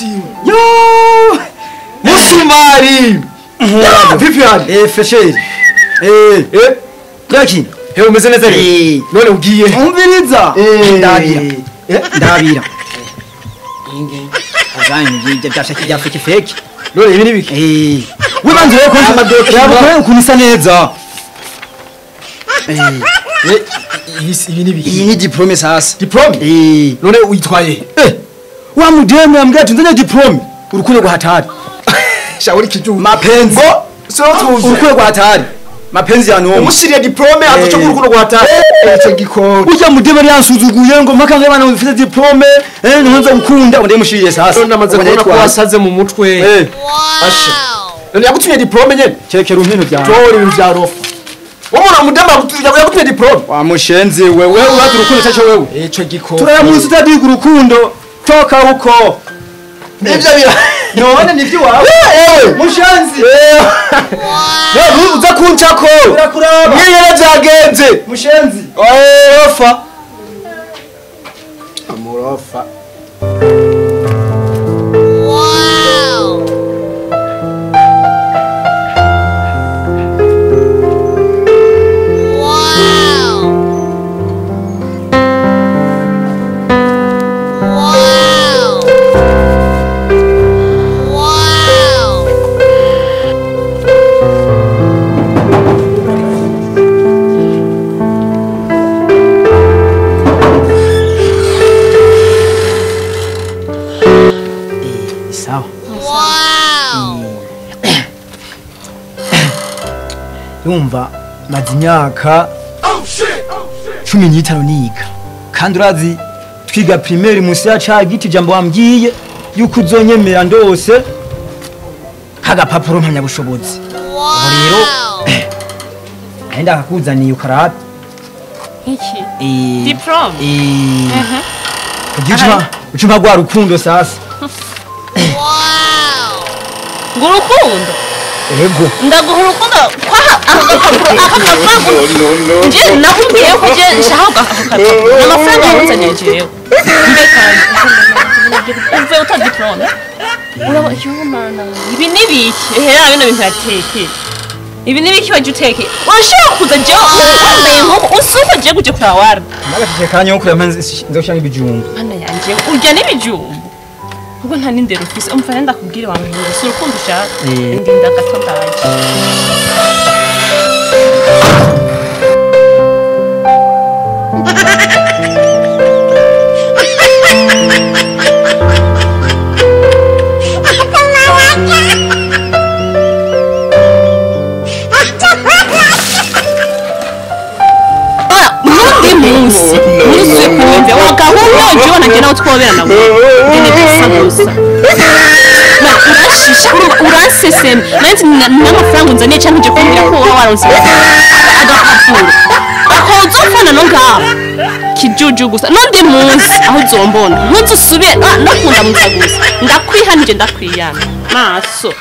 Yo! Musumari. Vipi hali? Fresheri. Yaki. Hewe umeze neza rero? None ugiye? Umviriza. Ndabira. Ndabira. Azanye bya fake. None ibi nibiki? We banze ko amadoke yabo kunisa neza. Ibi nibiki? Iyi ni diplome sasa. Diplome? None uyitwaye? Wa mudeme yambwiye ati nzanye diplome. Urukundo rwa hatari. Shauri kijuma. Mapenzi. So tuze. Urukundo rwa hatari. Mapenzi ya nomo. Umushiriye diplome azoca urukundo rwa hatari. Icyo gikora. Ujya mudeme yansuzuguye ngo mpaka ngabana ufite diplome, ntuza gukunda ngo mushiriye sasa. None amaze kubona ko wasaze mu mutwe. Asha. None yagutumye diplome nyene? Cekera umpino byawe. Tori ibintu bya rofa. Wamura mudama yagutumye diplome. Wa mushenzi wewe urazi urukundo cyacho wewe. Icyo gikora. Turayamunsi utadiga urukundo. Toka uko. Nibyo bira. None nivyo wawe. Mushenzi. Yewe uza kunchako. Urakuraba. Yeye byagenze. Mushenzi. Rofa. Amorofa. Yumva maze imyaka 15 niga kandi urazi twiga primaire munsi ya ca giti jambo wambwiye yuko uzonyemera ndose kagapapuro mpamyabushobozi rero enda akakuzaniye ukarata iki diplome ucuma gwa rukundo sasa ngo rukundo ego ndaguha urukundo nje nakubwiye ko je nshaka agapapuro amafaranga yanzanye jewe mbeka uve uta diplome urabo yumana ibi nibiki hera bino bintu yateke ibi nibiki waje uteke urashaka kuza je ukambaye nko usuko je guje kwa wara nagaje kanya yo kurampanze nzoshanga ibijumba mana yanje urya n'ibijumba kuko nta nindero ufise umfana ndakubwire wamenya urukundo ushaka ndinda gato ndaje twobera ngene bisagusa urashisha urasesema nanti n'amafaranga unzaniye cyangwa uje kumbwira ko waronse agapapuro akozofana no ngaba kijuju gusa nonde munsi aho uzombona ntuzusubire nakunda musagusa ndakwihanije ndakwiyana maso